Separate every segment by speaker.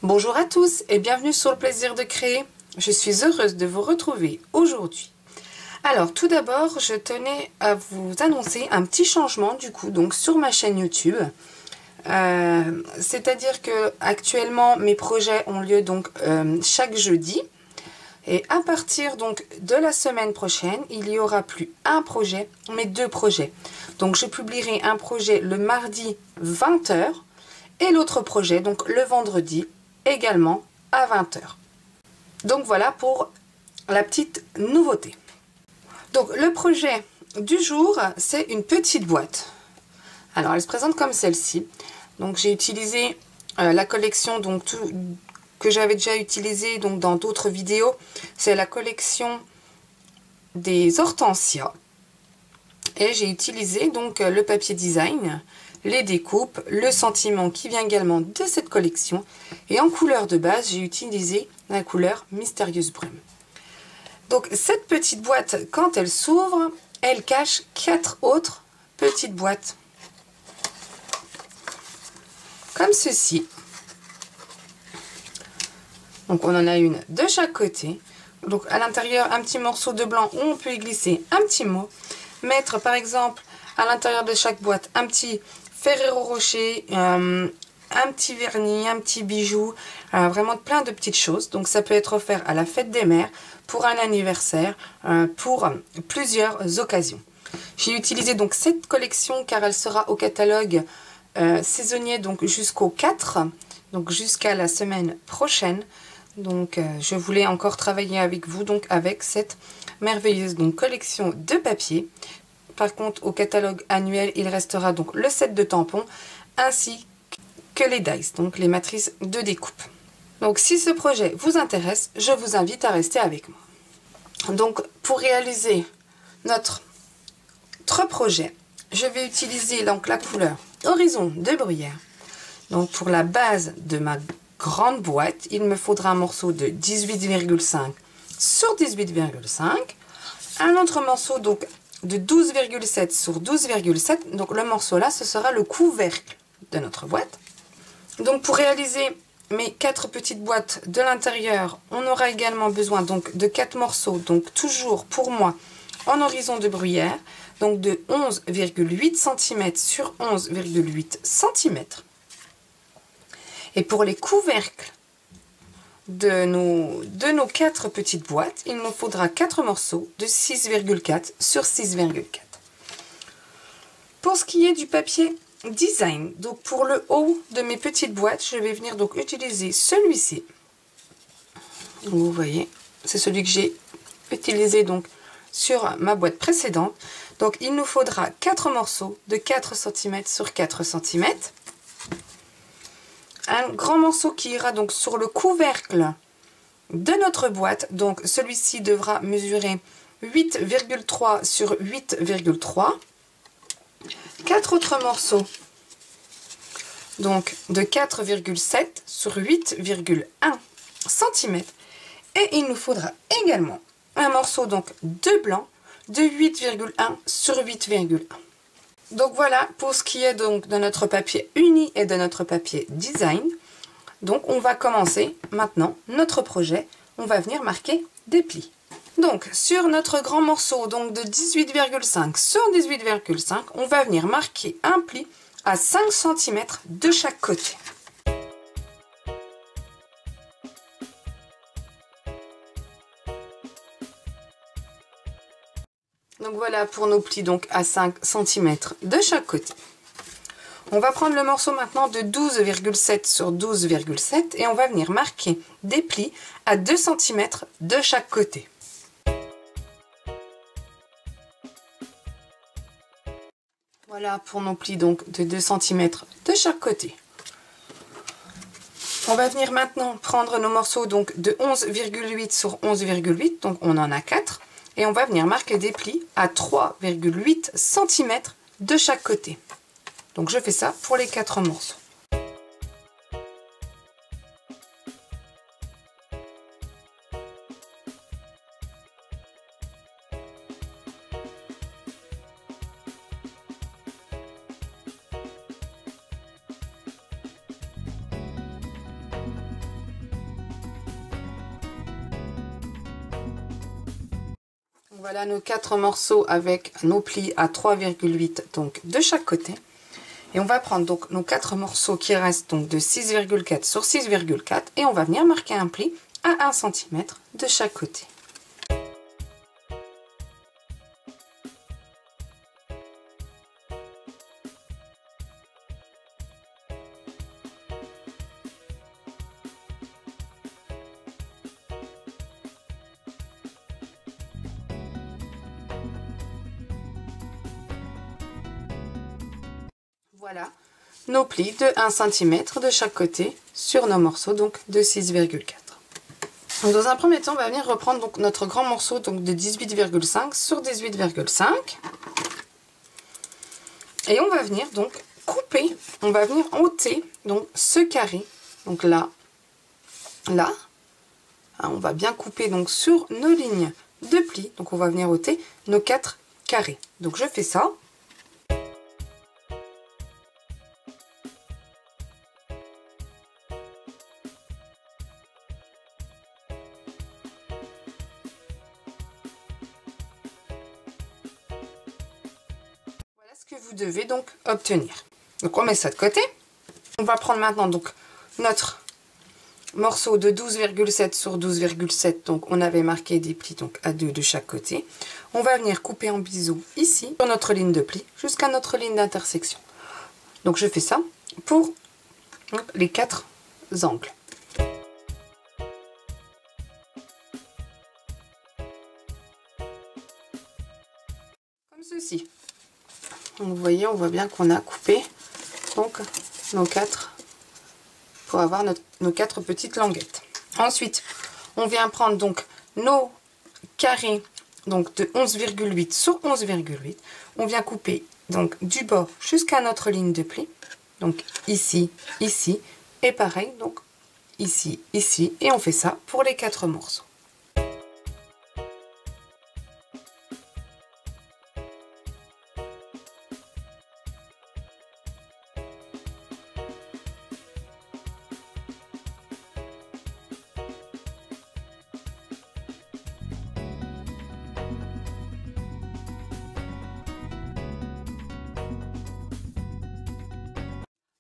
Speaker 1: Bonjour à tous et bienvenue sur le plaisir de créer. Je suis heureuse de vous retrouver aujourd'hui. Alors tout d'abord, je tenais à vous annoncer un petit changement donc sur ma chaîne YouTube. C'est-à-dire que actuellement mes projets ont lieu donc chaque jeudi. Et à partir donc de la semaine prochaine, il n'y aura plus un projet, mais deux projets. Donc je publierai un projet le mardi 20 h et l'autre projet donc le vendredi également à 20 h. Donc voilà pour la petite nouveauté. Donc le projet du jour, c'est une petite boîte. Alors elle se présente comme celle-ci. Donc j'ai utilisé la collection que j'avais déjà utilisé donc dans d'autres vidéos. C'est la collection des hortensias. Et j'ai utilisé donc le papier design, les découpes, le sentiment qui vient également de cette collection. Et en couleur de base, j'ai utilisé la couleur Mystérieuse Brume. Donc cette petite boîte, quand elle s'ouvre, elle cache 4 autres petites boîtes. Comme ceci. Donc on en a une de chaque côté. Donc à l'intérieur, un petit morceau de blanc où on peut y glisser un petit mot. Mettre par exemple à l'intérieur de chaque boîte un petit Ferrero Rocher, un petit vernis, un petit bijou, vraiment plein de petites choses. Donc ça peut être offert à la fête des mères, pour un anniversaire, pour plusieurs occasions. J'ai utilisé donc cette collection car elle sera au catalogue saisonnier donc jusqu'au 4, donc jusqu'à la semaine prochaine. Donc je voulais encore travailler avec vous donc avec cette merveilleuse donc collection de papier. Par contre au catalogue annuel il restera donc le set de tampons ainsi que les dies, donc les matrices de découpe. Donc si ce projet vous intéresse, je vous invite à rester avec moi. Donc pour réaliser notre projet, je vais utiliser donc la couleur Horizon de Bruyère. Donc pour la base de ma grande boîte, il me faudra un morceau de 18,5 sur 18,5, un autre morceau donc de 12,7 sur 12,7. Donc le morceau là, ce sera le couvercle de notre boîte. Donc pour réaliser mes 4 petites boîtes de l'intérieur, on aura également besoin donc de 4 morceaux, donc toujours pour moi en horizon de Bruyère, donc de 11,8 cm sur 11,8 cm. Et pour les couvercles de nos 4 petites boîtes, il nous faudra 4 morceaux de 6,4 sur 6,4. Pour ce qui est du papier design, donc pour le haut de mes petites boîtes, je vais venir donc utiliser celui-ci. Vous voyez, c'est celui que j'ai utilisé donc sur ma boîte précédente. Donc il nous faudra 4 morceaux de 4 cm sur 4 cm. Un grand morceau qui ira donc sur le couvercle de notre boîte. Donc celui-ci devra mesurer 8,3 sur 8,3. 4 autres morceaux donc de 4,7 sur 8,1 cm. Et il nous faudra également un morceau donc de blanc de 8,1 sur 8,1. Donc voilà pour ce qui est donc de notre papier uni et de notre papier design. Donc on va commencer maintenant notre projet. On va venir marquer des plis. Donc sur notre grand morceau donc de 18,5 sur 18,5, on va venir marquer un pli à 5 cm de chaque côté. Donc voilà pour nos plis donc à 5 cm de chaque côté. On va prendre le morceau maintenant de 12,7 sur 12,7 et on va venir marquer des plis à 2 cm de chaque côté. Voilà pour nos plis donc de 2 cm de chaque côté. On va venir maintenant prendre nos morceaux donc de 11,8 sur 11,8, donc on en a 4. Et on va venir marquer des plis à 3,8 cm de chaque côté. Donc je fais ça pour les 4 morceaux. Voilà nos 4 morceaux avec nos plis à 3,8 donc de chaque côté. Et on va prendre donc nos 4 morceaux qui restent donc de 6,4 sur 6,4 et on va venir marquer un pli à 1 cm de chaque côté. Voilà nos plis de 1 cm de chaque côté sur nos morceaux donc de 6,4. Dans un premier temps, on va venir reprendre donc notre grand morceau donc de 18,5 sur 18,5 et on va venir donc couper, on va venir ôter donc ce carré, donc là, on va bien couper donc sur nos lignes de plis, donc on va venir ôter nos 4 carrés. Donc je fais ça. Que vous devez donc obtenir. Donc on met ça de côté. On va prendre maintenant donc notre morceau de 12,7 sur 12,7. Donc on avait marqué des plis donc à 2 de chaque côté. On va venir couper en biseau ici sur notre ligne de pli jusqu'à notre ligne d'intersection. Donc je fais ça pour les 4 angles. Comme ceci. Donc vous voyez, on voit bien qu'on a coupé donc nos 4 pour avoir nos 4 petites languettes. Ensuite, on vient prendre donc nos carrés donc de 11,8 sur 11,8. On vient couper donc du bord jusqu'à notre ligne de pli. Donc ici, ici et pareil donc ici, ici et on fait ça pour les 4 morceaux.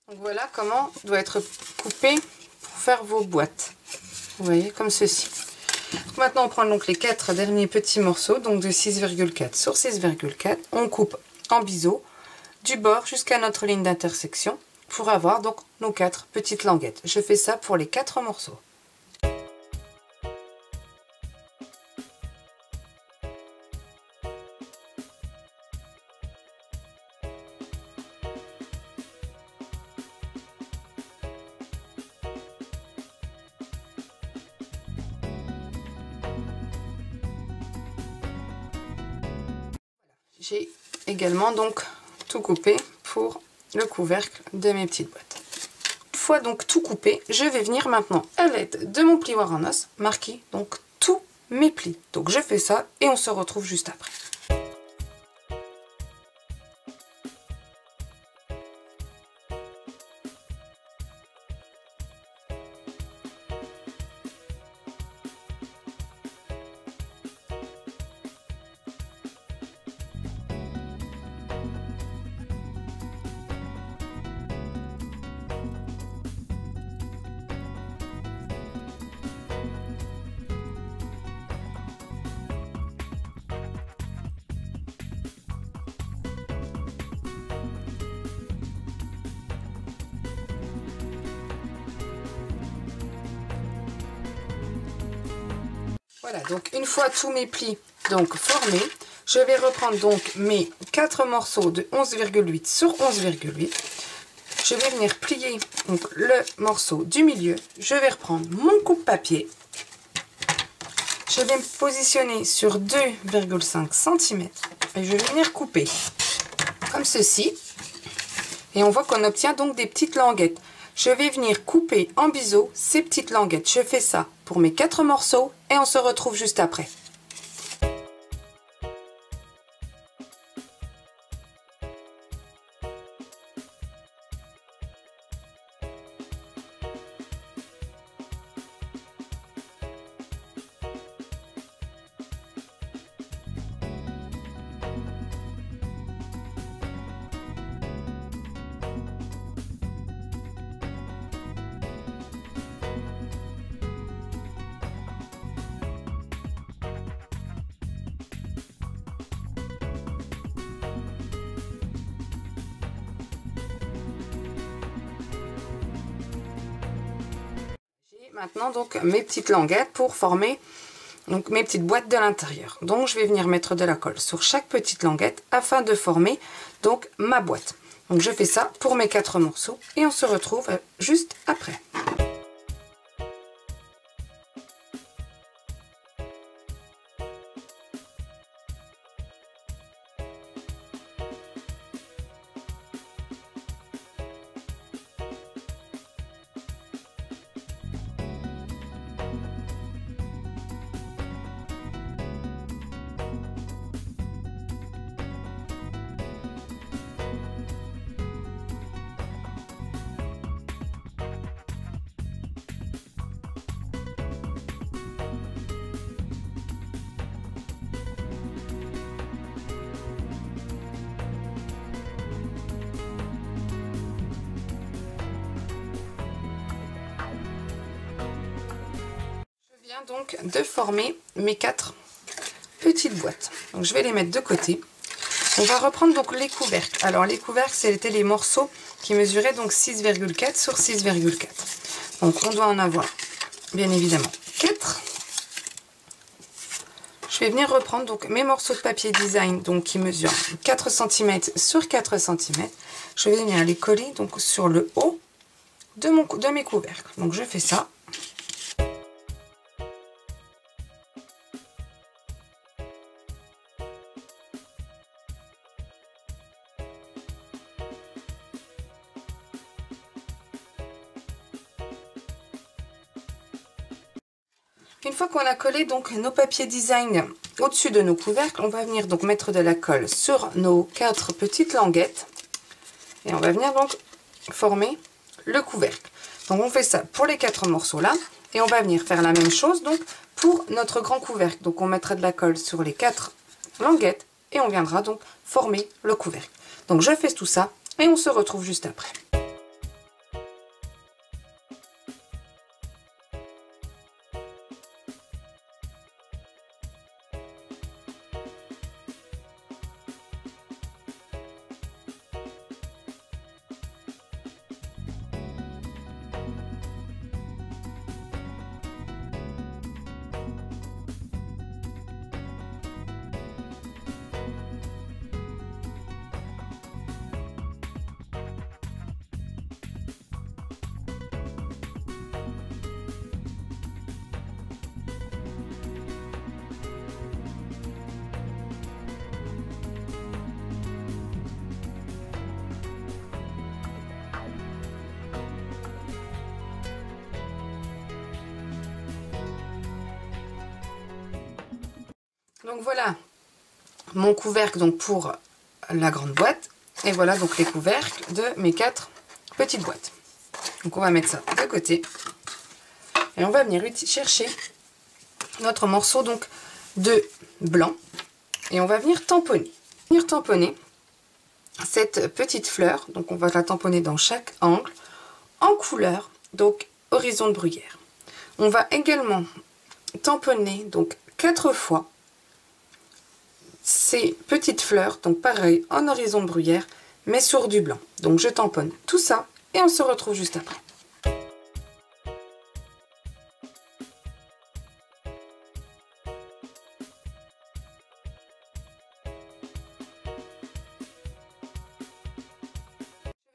Speaker 1: Donc voilà comment doit être coupé pour faire vos boîtes. Vous voyez, comme ceci. Donc maintenant on prend donc les 4 derniers petits morceaux, donc de 6,4 sur 6,4. On coupe en biseau du bord jusqu'à notre ligne d'intersection pour avoir donc nos 4 petites languettes. Je fais ça pour les 4 morceaux. J'ai également donc tout coupé pour le couvercle de mes petites boîtes. Une fois donc tout coupé, je vais venir maintenant à l'aide de mon plioir en os marquer donc tous mes plis. Donc je fais ça et on se retrouve juste après. Voilà, donc une fois tous mes plis donc formés, je vais reprendre donc mes 4 morceaux de 11,8 sur 11,8. Je vais venir plier donc le morceau du milieu. Je vais reprendre mon coupe-papier. Je vais me positionner sur 2,5 cm et je vais venir couper comme ceci. Et on voit qu'on obtient donc des petites languettes. Je vais venir couper en biseau ces petites languettes. Je fais ça pour mes 4 morceaux et on se retrouve juste après. Maintenant donc mes petites languettes pour former donc mes petites boîtes de l'intérieur. Donc je vais venir mettre de la colle sur chaque petite languette afin de former donc ma boîte. Donc je fais ça pour mes 4 morceaux et on se retrouve juste après. Donc de former mes 4 petites boîtes. Donc je vais les mettre de côté. On va reprendre donc les couvercles. Alors les couvercles, c'était les morceaux qui mesuraient donc 6,4 sur 6,4. Donc on doit en avoir bien évidemment 4. Je vais venir reprendre donc mes morceaux de papier design donc qui mesurent 4 cm sur 4 cm. Je vais venir les coller donc sur le haut de mes couvercles. Donc je fais ça. Une fois qu'on a collé donc nos papiers design au-dessus de nos couvercles, on va venir donc mettre de la colle sur nos 4 petites languettes et on va venir donc former le couvercle. Donc on fait ça pour les 4 morceaux là et on va venir faire la même chose donc pour notre grand couvercle. Donc on mettra de la colle sur les 4 languettes et on viendra donc former le couvercle. Donc je fais tout ça et on se retrouve juste après. Donc voilà mon couvercle donc pour la grande boîte et voilà donc les couvercles de mes 4 petites boîtes. Donc on va mettre ça de côté et on va venir chercher notre morceau donc de blanc et on va venir tamponner. Cette petite fleur, donc on va la tamponner dans chaque angle en couleur donc horizon de bruyère. On va également tamponner donc 4 fois ces petites fleurs, donc pareil en horizon de bruyère mais sur du blanc. Donc je tamponne tout ça et on se retrouve juste après. Je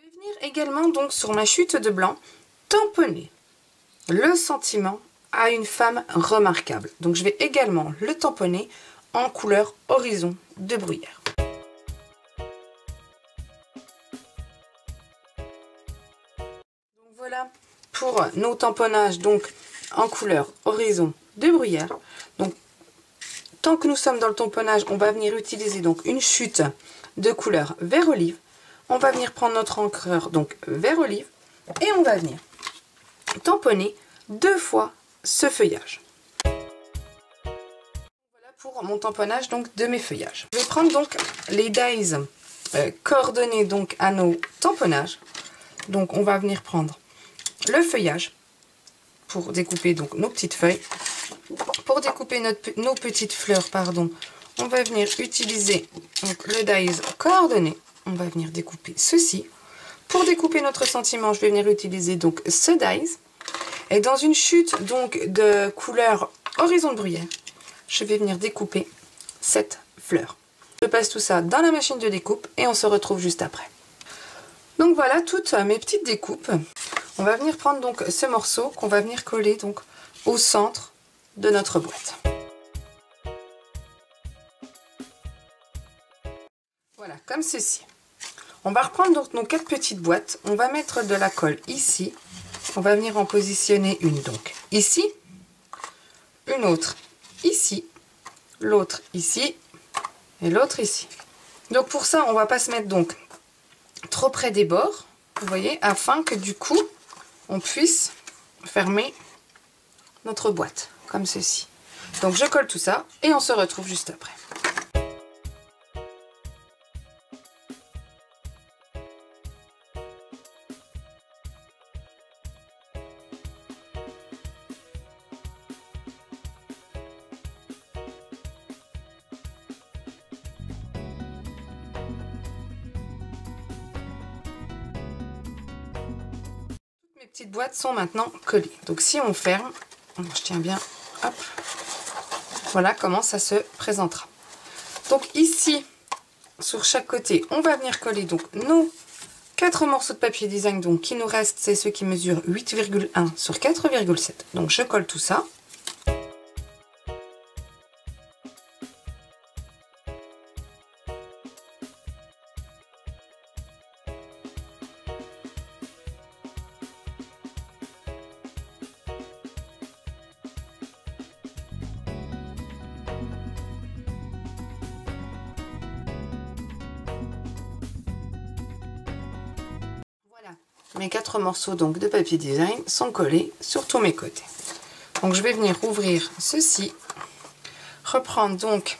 Speaker 1: vais venir également donc sur ma chute de blanc tamponner le sentiment à une femme remarquable. Donc je vais également le tamponner en couleur horizon de bruyère. Donc voilà pour nos tamponnages donc en couleur horizon de bruyère. Donc tant que nous sommes dans le tamponnage, on va venir utiliser donc une chute de couleur vert olive. On va venir prendre notre encreur donc vert olive et on va venir tamponner 2 fois ce feuillage. Pour mon tamponnage donc de mes feuillages. Je vais prendre donc les dies coordonnés donc à nos tamponnages. Donc on va venir prendre le feuillage pour découper donc nos petites feuilles. Pour découper nos petites fleurs, pardon, on va venir utiliser donc le dies coordonné. On va venir découper ceci. Pour découper notre sentiment, je vais venir utiliser donc ce dies. Et dans une chute donc de couleur horizon de bruyère, je vais venir découper cette fleur. Je passe tout ça dans la machine de découpe et on se retrouve juste après. Donc voilà toutes mes petites découpes. On va venir prendre donc ce morceau qu'on va venir coller donc au centre de notre boîte. Voilà, comme ceci. On va reprendre donc nos 4 petites boîtes. On va mettre de la colle ici. On va venir en positionner une donc ici, une autre ici, l'autre ici et l'autre ici. Donc pour ça, on va pas se mettre donc trop près des bords, vous voyez, afin que du coup, on puisse fermer notre boîte, comme ceci. Donc je colle tout ça et on se retrouve juste après. Mes petites boîtes sont maintenant collées. Donc si on ferme, je tiens bien, hop, voilà comment ça se présentera. Donc ici, sur chaque côté, on va venir coller donc nos 4 morceaux de papier design. Donc qui nous reste, c'est ceux qui mesurent 8,1 sur 4,7. Donc je colle tout ça. Mes 4 morceaux donc de papier design sont collés sur tous mes côtés. Donc je vais venir ouvrir ceci, reprendre donc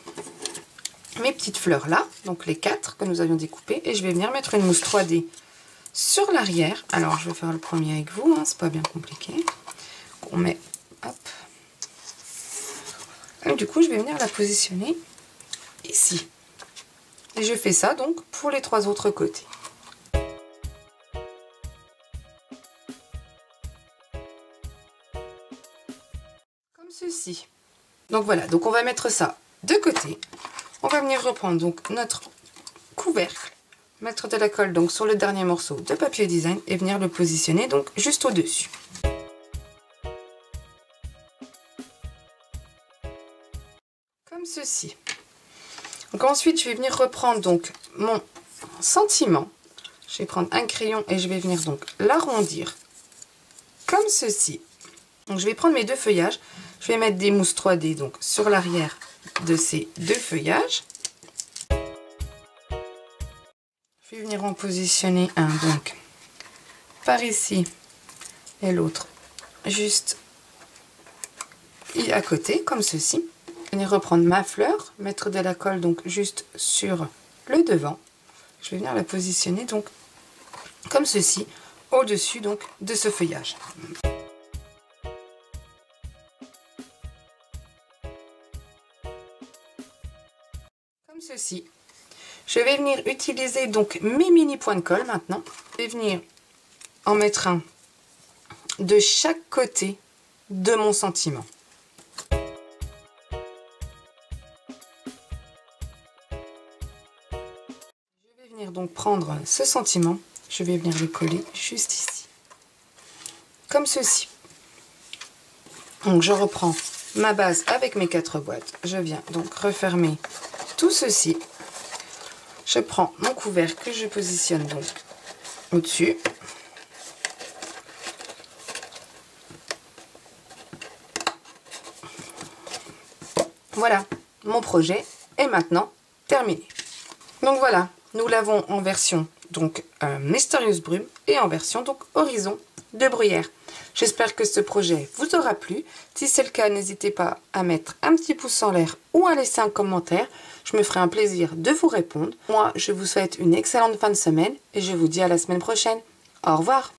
Speaker 1: mes petites fleurs là, donc les 4 que nous avions découpées, et je vais venir mettre une mousse 3D sur l'arrière. Alors je vais faire le premier avec vous, hein, c'est pas bien compliqué. On met, hop, et du coup je vais venir la positionner ici. Et je fais ça donc pour les 3 autres côtés. Ceci. Donc voilà, donc on va mettre ça de côté. On va venir reprendre donc notre couvercle, mettre de la colle donc sur le dernier morceau de papier design et venir le positionner donc juste au-dessus. Comme ceci. Donc ensuite, je vais venir reprendre donc mon sentiment. Je vais prendre un crayon et je vais venir donc l'arrondir comme ceci. Donc je vais prendre mes 2 feuillages. Je vais mettre des mousses 3D donc sur l'arrière de ces 2 feuillages. Je vais venir en positionner un donc par ici et l'autre juste à côté comme ceci. Je vais venir reprendre ma fleur, mettre de la colle donc juste sur le devant. Je vais venir la positionner donc comme ceci au-dessus donc de ce feuillage. Ceci. Je vais venir utiliser donc mes mini points de colle maintenant. Je vais venir en mettre un de chaque côté de mon sentiment. Je vais venir donc prendre ce sentiment, je vais venir le coller juste ici, comme ceci. Donc je reprends ma base avec mes 4 boîtes, je viens donc refermer tout ceci. Je prends mon couvercle que je positionne donc au-dessus. Voilà, mon projet est maintenant terminé. Donc voilà, nous l'avons en version donc mystérieuse brume et en version donc horizon de bruyère. J'espère que ce projet vous aura plu. Si c'est le cas, n'hésitez pas à mettre un petit pouce en l'air ou à laisser un commentaire. Je me ferai un plaisir de vous répondre. Moi, je vous souhaite une excellente fin de semaine et je vous dis à la semaine prochaine. Au revoir.